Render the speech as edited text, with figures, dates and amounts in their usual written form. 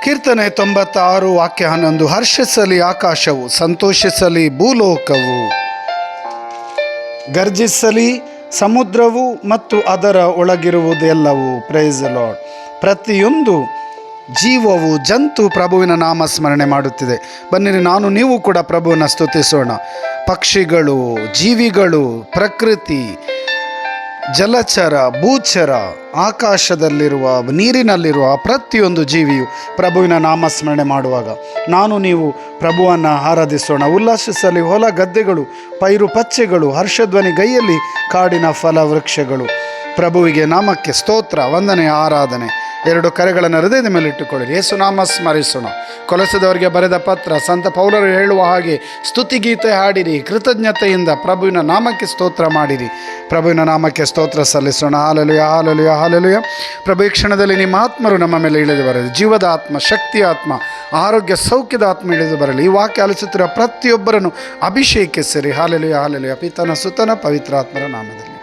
ಕೀರ್ತನೆ 96 ವಾಕ್ಯ 11. ಹರ್ಷಿಸಲಿ ಆಕಾಶವು, ಸಂತೋಷಿಸಲಿ ಭೂಲೋಕವು, ಗರ್ಜಿಸಲಿ ಸಮುದ್ರವು ಮತ್ತು ಅದರ ಒಳಗಿರುವುದೆಲ್ಲವೂ. Price the lord. ಪ್ರತಿಯೊಂದು ಜೀವವು, ಜಂತು ಪ್ರಭುವಿನ ನಾಮ ಸ್ಮರಣೆ ಮಾಡುತ್ತಿದೆ. ಬನ್ನಿರಿ, ನಾನು ನೀವು ಕೂಡ ಪ್ರಭುವನ್ನು ಸ್ತುತಿಸೋಣ. ಪಕ್ಷಿಗಳು, ಜೀವಿಗಳು, ಪ್ರಕೃತಿ, ಜಲಚರ, ಭೂಚರ, ಆಕಾಶದಲ್ಲಿರುವ, ನೀರಿನಲ್ಲಿರುವ ಪ್ರತಿಯೊಂದು ಜೀವಿಯು ಪ್ರಭುವಿನ ನಾಮಸ್ಮರಣೆ ಮಾಡುವಾಗ ನಾನು ನೀವು ಪ್ರಭುವನ್ನು ಆರಾಧಿಸೋಣ. ಉಲ್ಲಾಸಿಸಲಿ ಹೊಲ ಗದ್ದೆಗಳು, ಪೈರು ಪಚ್ಚೆಗಳು, ಹರ್ಷಧ್ವನಿ ಗೈಯಲ್ಲಿ ಕಾಡಿನ ಫಲ ವೃಕ್ಷಗಳು. ಪ್ರಭುವಿಗೆ ನಾಮಕ್ಕೆ ಸ್ತೋತ್ರ, ವಂದನೆ, ಆರಾಧನೆ. 2 ಕರೆಗಳನ್ನು ಹೃದಯದ ಮೇಲೆ ಇಟ್ಟುಕೊಳ್ಳಿರಿ. ಯೇಸು ನಾಮ ಸ್ಮರಿಸೋಣ. ಕೊಲಸದವರಿಗೆ ಬರೆದ ಪತ್ರ, ಸಂತ ಪೌಲರು ಹೇಳುವ ಹಾಗೆ ಸ್ತುತಿಗೀತೆ ಹಾಡಿರಿ, ಕೃತಜ್ಞತೆಯಿಂದ ಪ್ರಭುವಿನ ನಾಮಕ್ಕೆ ಸ್ತೋತ್ರ ಮಾಡಿರಿ. ಪ್ರಭುವಿನ ನಾಮಕ್ಕೆ ಸ್ತೋತ್ರ ಸಲ್ಲಿಸೋಣ. Hallelujah, hallelujah, hallelujah. ಪ್ರಭು, ಈ ಕ್ಷಣದಲ್ಲಿ ನಿಮ್ಮ ಆತ್ಮರು ನಮ್ಮ ಮೇಲೆ ಇಳಿದು ಬರಲಿ. ಜೀವದ ಆತ್ಮ, ಶಕ್ತಿಯ ಆತ್ಮ, ಆರೋಗ್ಯ ಸೌಖ್ಯದ ಆತ್ಮ ಇಳಿದು ಬರಲಿ. ಈ ವಾಕ್ಯ ಆಲಿಸುತ್ತಿರುವ ಪ್ರತಿಯೊಬ್ಬರನ್ನು ಅಭಿಷೇಕಿಸಿರಿ. Hallelujah, hallelujah. ಪಿತನ ಸುತನ ಪವಿತ್ರಾತ್ಮರ ನಾಮದಲ್ಲಿ.